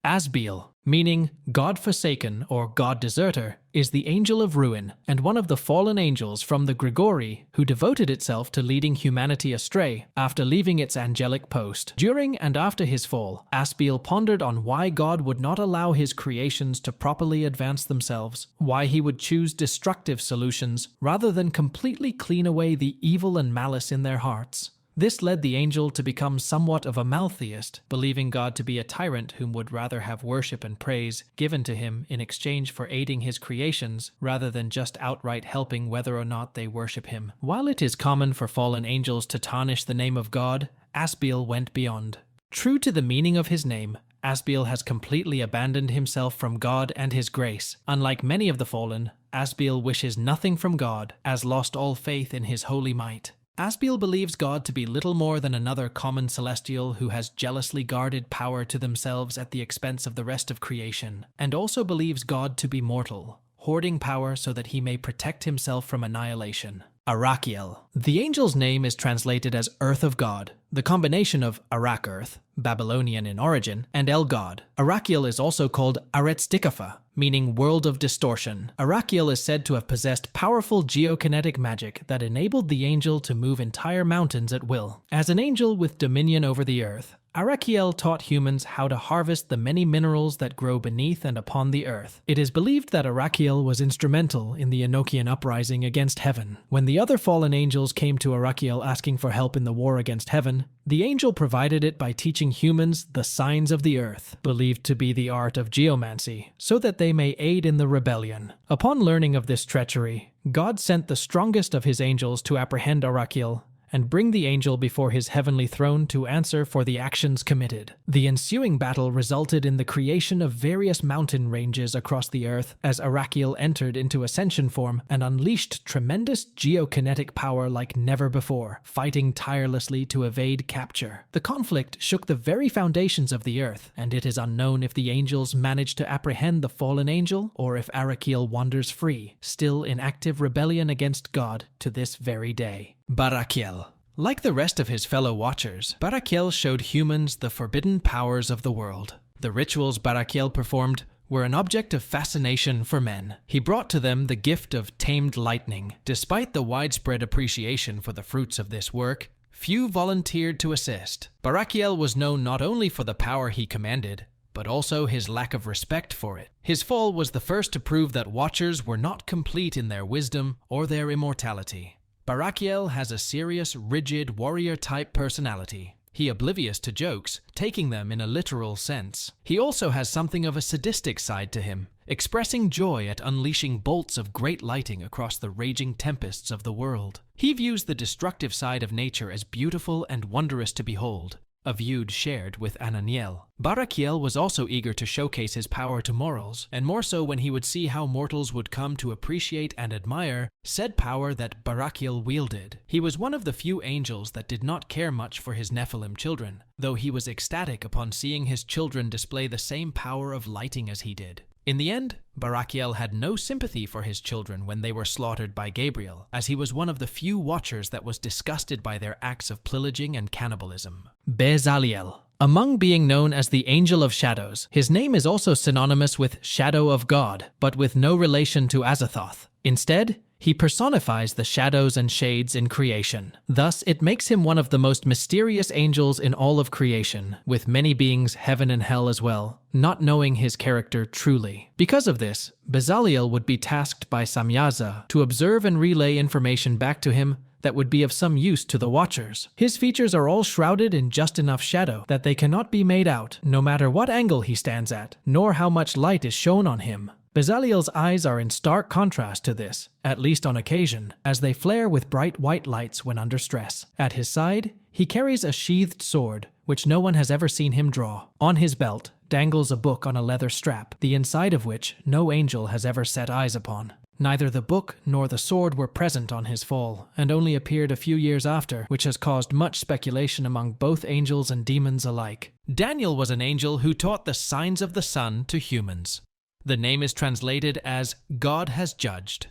Asbeel, meaning God-forsaken or God-deserter, is the angel of ruin and one of the fallen angels from the Gregory who devoted itself to leading humanity astray after leaving its angelic post. During and after his fall, Asbeel pondered on why God would not allow his creations to properly advance themselves, why he would choose destructive solutions rather than completely clean away the evil and malice in their hearts. This led the angel to become somewhat of a maltheist, believing God to be a tyrant whom would rather have worship and praise given to him in exchange for aiding his creations rather than just outright helping whether or not they worship him. While it is common for fallen angels to tarnish the name of God, Asbeel went beyond. True to the meaning of his name, Asbeel has completely abandoned himself from God and his grace. Unlike many of the fallen, Asbeel wishes nothing from God, as lost all faith in his holy might. Asbeel believes God to be little more than another common celestial who has jealously guarded power to themselves at the expense of the rest of creation, and also believes God to be mortal, hoarding power so that he may protect himself from annihilation. Arakiel. The angel's name is translated as Earth of God, the combination of Arak Earth, Babylonian in origin, and El God. Arakiel is also called Aretztikafa, meaning world of distortion. Arakiel is said to have possessed powerful geokinetic magic that enabled the angel to move entire mountains at will. As an angel with dominion over the earth, Arakiel taught humans how to harvest the many minerals that grow beneath and upon the earth. It is believed that Arakiel was instrumental in the Enochian uprising against heaven. When the other fallen angels came to Arakiel asking for help in the war against heaven, the angel provided it by teaching humans the signs of the earth, believed to be the art of geomancy, so that they may aid in the rebellion. Upon learning of this treachery, God sent the strongest of his angels to apprehend Arakiel and bring the angel before his heavenly throne to answer for the actions committed. The ensuing battle resulted in the creation of various mountain ranges across the earth as Arakiel entered into ascension form and unleashed tremendous geokinetic power like never before, fighting tirelessly to evade capture. The conflict shook the very foundations of the earth, and it is unknown if the angels managed to apprehend the fallen angel or if Arakiel wanders free, still in active rebellion against God to this very day. Baraqiel. Like the rest of his fellow Watchers, Baraqiel showed humans the forbidden powers of the world. The rituals Baraqiel performed were an object of fascination for men. He brought to them the gift of tamed lightning. Despite the widespread appreciation for the fruits of this work, few volunteered to assist. Baraqiel was known not only for the power he commanded, but also his lack of respect for it. His fall was the first to prove that Watchers were not complete in their wisdom or their immortality. Baraqiel has a serious, rigid, warrior-type personality. He oblivious to jokes, taking them in a literal sense. He also has something of a sadistic side to him, expressing joy at unleashing bolts of great lighting across the raging tempests of the world. He views the destructive side of nature as beautiful and wondrous to behold, a view shared with Ananiel. Baraqiel was also eager to showcase his power to mortals, and more so when he would see how mortals would come to appreciate and admire said power that Baraqiel wielded. He was one of the few angels that did not care much for his Nephilim children, though he was ecstatic upon seeing his children display the same power of lighting as he did. In the end, Baraqiel had no sympathy for his children when they were slaughtered by Gabriel, as he was one of the few Watchers that was disgusted by their acts of pillaging and cannibalism. Bezaliel. Among being known as the Angel of Shadows, his name is also synonymous with Shadow of God, but with no relation to Azathoth. Instead, he personifies the shadows and shades in creation. Thus, it makes him one of the most mysterious angels in all of creation, with many beings, heaven and hell as well, not knowing his character truly. Because of this, Bezaliel would be tasked by Samyaza to observe and relay information back to him that would be of some use to the Watchers. His features are all shrouded in just enough shadow that they cannot be made out, no matter what angle he stands at, nor how much light is shown on him. Bezaliel's eyes are in stark contrast to this, at least on occasion, as they flare with bright white lights when under stress. At his side, he carries a sheathed sword, which no one has ever seen him draw. On his belt dangles a book on a leather strap, the inside of which no angel has ever set eyes upon. Neither the book nor the sword were present on his fall, and only appeared a few years after, which has caused much speculation among both angels and demons alike. Daniel was an angel who taught the signs of the sun to humans. The name is translated as God has judged.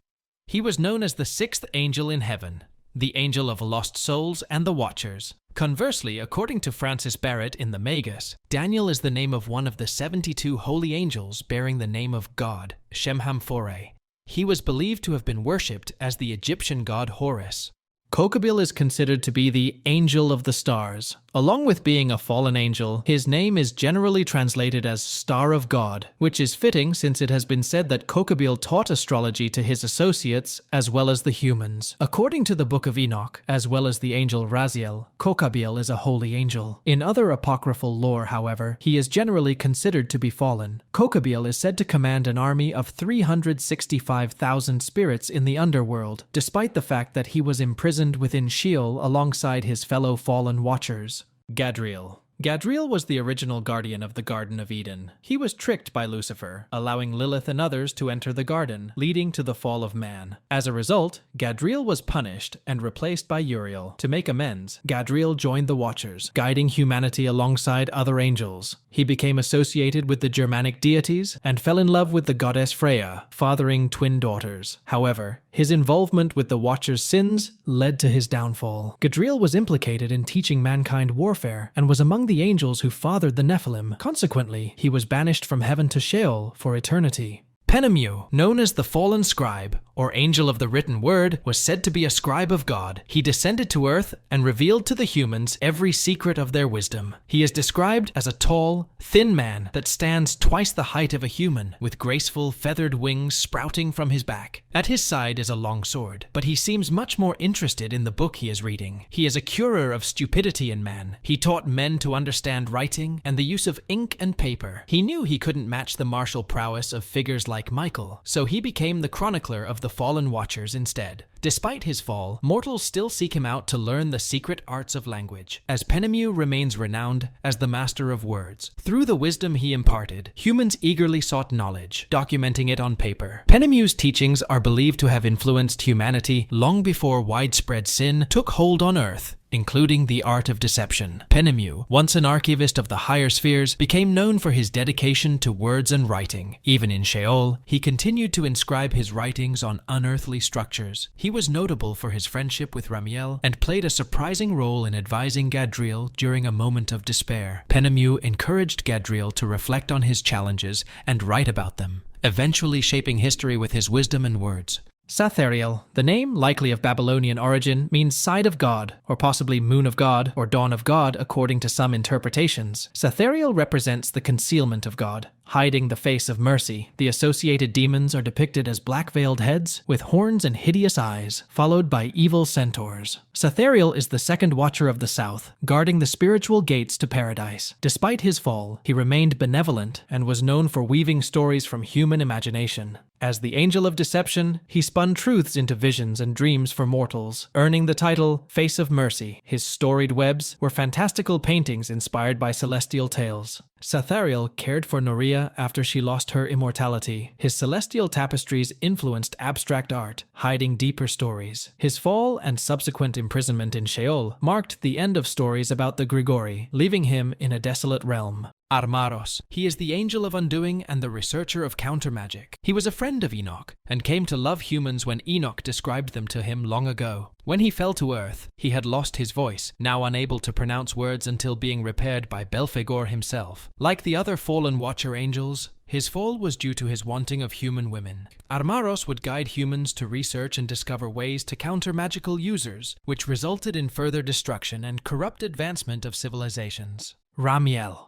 He was known as the sixth angel in heaven, the angel of lost souls and the Watchers. Conversely, according to Francis Barrett in the Magus, Daniel is the name of one of the 72 holy angels bearing the name of God, Shemhamphore. He was believed to have been worshipped as the Egyptian god Horus. Kokabiel is considered to be the angel of the stars. Along with being a fallen angel, his name is generally translated as Star of God, which is fitting since it has been said that Kokabiel taught astrology to his associates as well as the humans. According to the Book of Enoch, as well as the angel Raziel, Kokabiel is a holy angel. In other apocryphal lore, however, he is generally considered to be fallen. Kokabiel is said to command an army of 365,000 spirits in the underworld, despite the fact that he was imprisoned within Sheol alongside his fellow fallen watchers. Gadreel. Gadreel was the original guardian of the Garden of Eden. He was tricked by Lucifer, allowing Lilith and others to enter the garden, leading to the fall of man. As a result, Gadreel was punished and replaced by Uriel. To make amends, Gadreel joined the Watchers, guiding humanity alongside other angels. He became associated with the Germanic deities and fell in love with the goddess Freya, fathering twin daughters. However, his involvement with the Watchers' sins led to his downfall. Gadreel was implicated in teaching mankind warfare and was among the angels who fathered the Nephilim. Consequently, he was banished from heaven to Sheol for eternity. Penemue, known as the fallen scribe, or angel of the written word, was said to be a scribe of God. He descended to earth and revealed to the humans every secret of their wisdom. He is described as a tall, thin man that stands twice the height of a human, with graceful, feathered wings sprouting from his back. At his side is a long sword, but he seems much more interested in the book he is reading. He is a curer of stupidity in man. He taught men to understand writing and the use of ink and paper. He knew he couldn't match the martial prowess of figures like Michael, so he became the chronicler of the fallen Watchers instead. Despite his fall, mortals still seek him out to learn the secret arts of language, as Penemue remains renowned as the master of words. Through the wisdom he imparted, humans eagerly sought knowledge, documenting it on paper. Penemue's teachings are believed to have influenced humanity long before widespread sin took hold on Earth, including the art of deception. Penemue, once an archivist of the higher spheres, became known for his dedication to words and writing. Even in Sheol, he continued to inscribe his writings on unearthly structures. He was notable for his friendship with Ramiel and played a surprising role in advising Gadreel during a moment of despair. Penemue encouraged Gadreel to reflect on his challenges and write about them, eventually shaping history with his wisdom and words. Sathariel, the name, likely of Babylonian origin, means side of God, or possibly moon of God, or dawn of God, according to some interpretations. Sathariel represents the concealment of God, hiding the face of mercy. The associated demons are depicted as black-veiled heads with horns and hideous eyes, followed by evil centaurs. Sathariel is the second Watcher of the South, guarding the spiritual gates to paradise. Despite his fall, he remained benevolent and was known for weaving stories from human imagination. As the Angel of Deception, he spun truths into visions and dreams for mortals, earning the title Face of Mercy. His storied webs were fantastical paintings inspired by celestial tales. Sathariel cared for Noria after she lost her immortality. His celestial tapestries influenced abstract art, hiding deeper stories. His fall and subsequent imprisonment in Sheol marked the end of stories about the Grigori, leaving him in a desolate realm. Armaros. He is the angel of undoing and the researcher of counter-magic. He was a friend of Enoch and came to love humans when Enoch described them to him long ago. When he fell to earth, he had lost his voice, now unable to pronounce words until being repaired by Belphegor himself. Like the other fallen Watcher angels, his fall was due to his wanting of human women. Armaros would guide humans to research and discover ways to counter magical users, which resulted in further destruction and corrupt advancement of civilizations. Ramiel.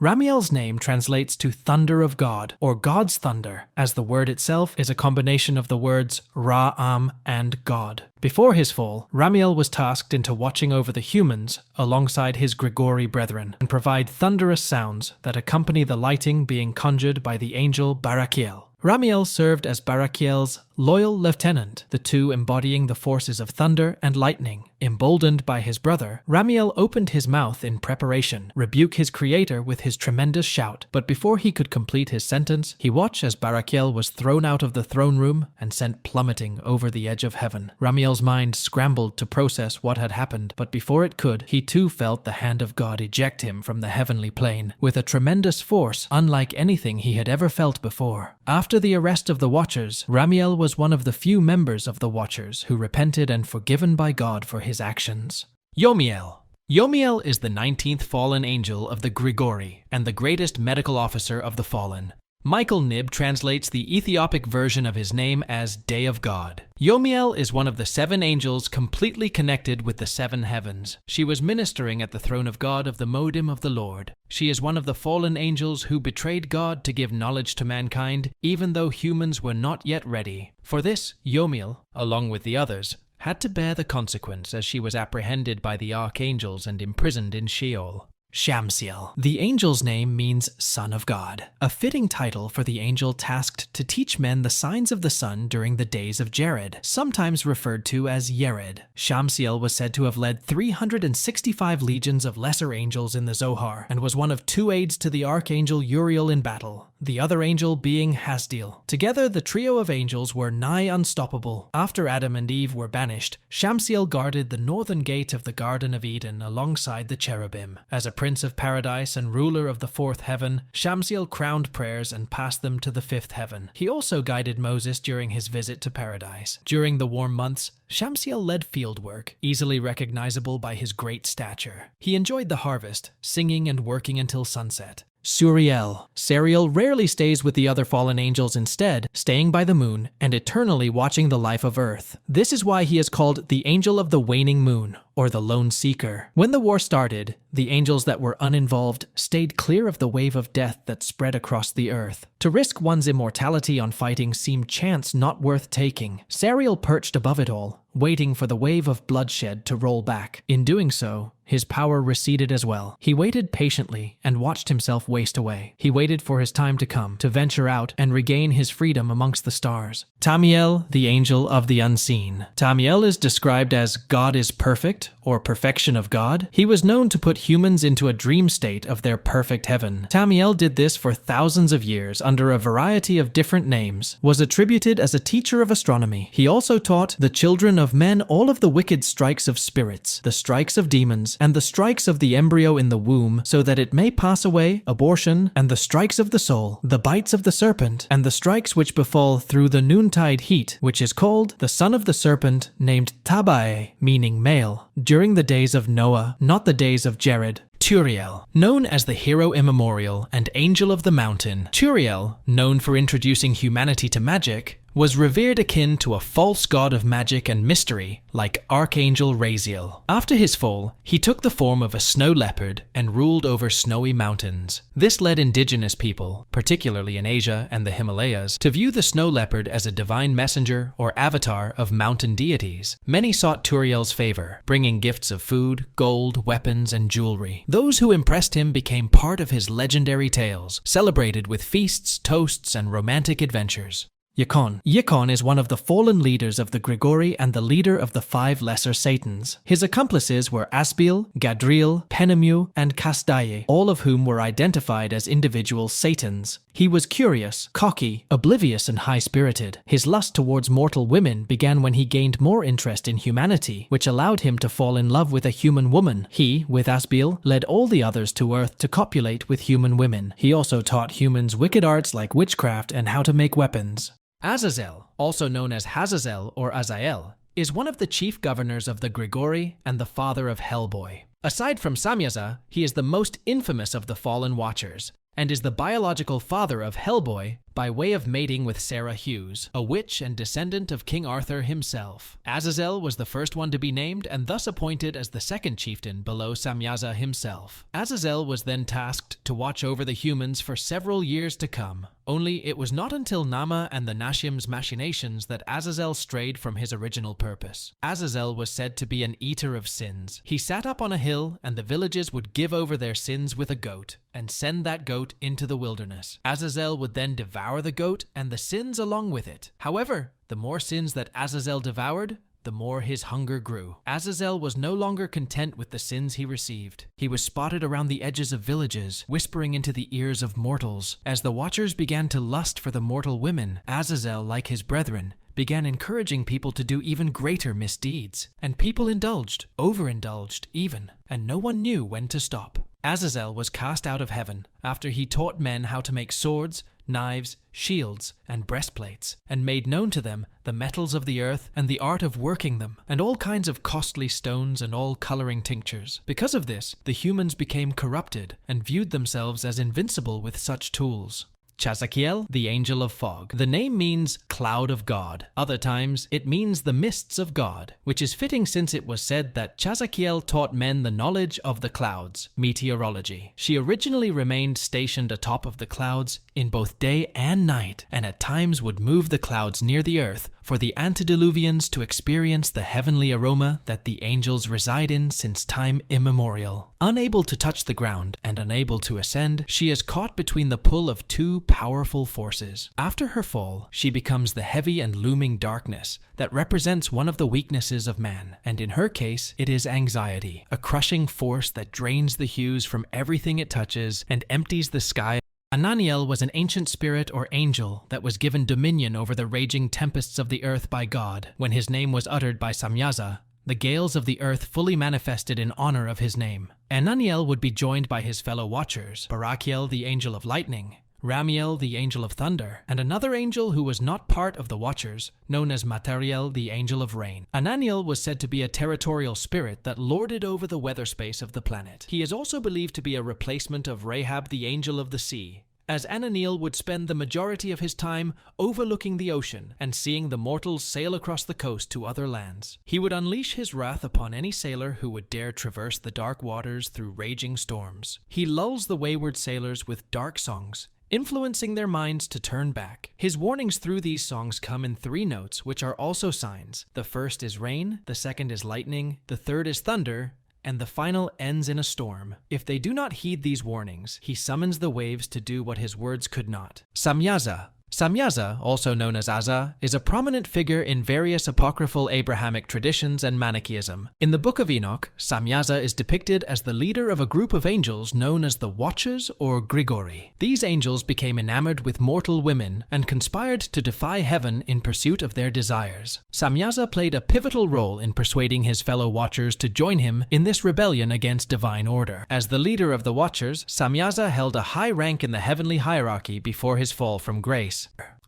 Ramiel's name translates to Thunder of God, or God's Thunder, as the word itself is a combination of the words Ra-am and God. Before his fall, Ramiel was tasked into watching over the humans alongside his Grigori brethren and provide thunderous sounds that accompany the lighting being conjured by the angel Baraqiel. Ramiel served as Baraqiel's loyal lieutenant, the two embodying the forces of thunder and lightning. Emboldened by his brother, Ramiel opened his mouth in preparation, rebuke his creator with his tremendous shout. But before he could complete his sentence, he watched as Baraqiel was thrown out of the throne room and sent plummeting over the edge of heaven. Ramiel's mind scrambled to process what had happened, but before it could, he too felt the hand of God eject him from the heavenly plane, with a tremendous force unlike anything he had ever felt before. After the arrest of the Watchers, Ramiel was one of the few members of the Watchers who repented and forgiven by God for his actions. Yomiel. Yomiel is the 19th fallen angel of the Grigori and the greatest medical officer of the fallen. Michael Nib translates the Ethiopic version of his name as Day of God. Yomiel is one of the 7 angels completely connected with the 7 heavens. She was ministering at the throne of God of the Modim of the Lord. She is one of the fallen angels who betrayed God to give knowledge to mankind, even though humans were not yet ready. For this, Yomiel, along with the others, had to bear the consequence as she was apprehended by the archangels and imprisoned in Sheol. Shamsiel. The angel's name means Son of God, a fitting title for the angel tasked to teach men the signs of the sun during the days of Jared, sometimes referred to as Yered. Shamsiel was said to have led 365 legions of lesser angels in the Zohar, and was one of 2 aides to the archangel Uriel in battle, the other angel being Asbeel. Together, the trio of angels were nigh unstoppable. After Adam and Eve were banished, Shamsiel guarded the northern gate of the Garden of Eden alongside the cherubim. As a Prince of Paradise and ruler of the 4th heaven, Shamsiel crowned prayers and passed them to the 5th heaven. He also guided Moses during his visit to paradise. During the warm months, Shamsiel led field work, easily recognizable by his great stature. He enjoyed the harvest, singing and working until sunset. Suriel. Suriel rarely stays with the other fallen angels, instead staying by the moon and eternally watching the life of Earth. This is why he is called the Angel of the Waning Moon, or the Lone Seeker. When the war started, the angels that were uninvolved stayed clear of the wave of death that spread across the earth. To risk one's immortality on fighting seemed chance not worth taking. Suriel perched above it all, waiting for the wave of bloodshed to roll back. In doing so, his power receded as well. He waited patiently and watched himself waste away. He waited for his time to come, to venture out and regain his freedom amongst the stars. Tamiel, the angel of the unseen. Tamiel is described as God is perfect, or perfection of God. He was known to put humans into a dream state of their perfect heaven. Tamiel did this for thousands of years under a variety of different names, was attributed as a teacher of astronomy. He also taught the children of men all of the wicked strikes of spirits, the strikes of demons, and the strikes of the embryo in the womb, so that it may pass away, abortion, and the strikes of the soul, the bites of the serpent, and the strikes which befall through the noontide heat, which is called the son of the serpent, named Tabae, meaning male, during the days of Noah, not the days of Jared. Turiel. Known as the hero immemorial and angel of the mountain, Turiel, known for introducing humanity to magic, was revered akin to a false god of magic and mystery like Archangel Raziel. After his fall, he took the form of a snow leopard and ruled over snowy mountains. This led indigenous people, particularly in Asia and the Himalayas, to view the snow leopard as a divine messenger or avatar of mountain deities. Many sought Turiel's favor, bringing gifts of food, gold, weapons, and jewelry. Those who impressed him became part of his legendary tales, celebrated with feasts, toasts, and romantic adventures. Yeqon. Yeqon is one of the fallen leaders of the Grigori and the leader of the 5 lesser Satans. His accomplices were Asbeel, Gadreel, Penemue, and Kasdaye, all of whom were identified as individual Satans. He was curious, cocky, oblivious, and high-spirited. His lust towards mortal women began when he gained more interest in humanity, which allowed him to fall in love with a human woman. He, with Asbeel, led all the others to Earth to copulate with human women. He also taught humans wicked arts like witchcraft and how to make weapons. Azazel, also known as Hazazel or Azazel, is one of the chief governors of the Grigori and the father of Hellboy. Aside from Samyaza, he is the most infamous of the fallen Watchers, and is the biological father of Hellboy by way of mating with Sarah Hughes, a witch and descendant of King Arthur himself. Azazel was the first one to be named and thus appointed as the second chieftain below Samyaza himself. Azazel was then tasked to watch over the humans for several years to come. Only it was not until Nama and the Nashim's machinations that Azazel strayed from his original purpose. Azazel was said to be an eater of sins. He sat up on a hill and the villages would give over their sins with a goat and send that goat into the wilderness. Azazel would then devour the goat and the sins along with it. However, the more sins that Azazel devoured, the more his hunger grew. Azazel was no longer content with the sins he received. He was spotted around the edges of villages, whispering into the ears of mortals. As the Watchers began to lust for the mortal women, Azazel, like his brethren, began encouraging people to do even greater misdeeds. And people indulged, overindulged even, and no one knew when to stop. Azazel was cast out of heaven after he taught men how to make swords, knives, shields, and breastplates, and made known to them the metals of the earth and the art of working them, and all kinds of costly stones and all coloring tinctures. Because of this, the humans became corrupted and viewed themselves as invincible with such tools. Chazaqiel, the angel of fog. The name means cloud of God. Other times, it means the mists of God, which is fitting since it was said that Chazaqiel taught men the knowledge of the clouds, meteorology. She originally remained stationed atop of the clouds in both day and night, and at times would move the clouds near the earth for the antediluvians to experience the heavenly aroma that the angels reside in since time immemorial. Unable to touch the ground and unable to ascend, she is caught between the pull of two powerful forces. After her fall, she becomes the heavy and looming darkness that represents one of the weaknesses of man, and in her case, it is anxiety, a crushing force that drains the hues from everything it touches and empties the sky. Ananiel was an ancient spirit or angel that was given dominion over the raging tempests of the earth by God. When his name was uttered by Samyaza, the gales of the earth fully manifested in honor of his name. Ananiel would be joined by his fellow watchers, Baraqiel, the angel of lightning, Ramiel, the angel of thunder, and another angel who was not part of the watchers, known as Sathariel, the angel of rain. Ananiel was said to be a territorial spirit that lorded over the weather space of the planet. He is also believed to be a replacement of Rahab, the angel of the sea, as Ananiel would spend the majority of his time overlooking the ocean and seeing the mortals sail across the coast to other lands. He would unleash his wrath upon any sailor who would dare traverse the dark waters through raging storms. He lulls the wayward sailors with dark songs, influencing their minds to turn back. His warnings through these songs come in 3 notes, which are also signs. The first is rain, the second is lightning, the third is thunder, and the final ends in a storm. If they do not heed these warnings, he summons the waves to do what his words could not. Samyaza. Samyaza, also known as Aza, is a prominent figure in various apocryphal Abrahamic traditions and Manichaeism. In the Book of Enoch, Samyaza is depicted as the leader of a group of angels known as the Watchers or Grigori. These angels became enamored with mortal women and conspired to defy heaven in pursuit of their desires. Samyaza played a pivotal role in persuading his fellow Watchers to join him in this rebellion against divine order. As the leader of the Watchers, Samyaza held a high rank in the heavenly hierarchy before his fall from grace.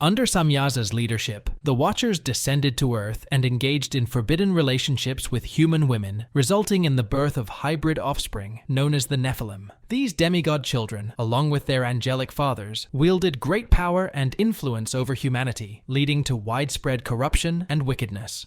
Under Samyaza's leadership, the Watchers descended to Earth and engaged in forbidden relationships with human women, resulting in the birth of hybrid offspring known as the Nephilim. These demigod children, along with their angelic fathers, wielded great power and influence over humanity, leading to widespread corruption and wickedness.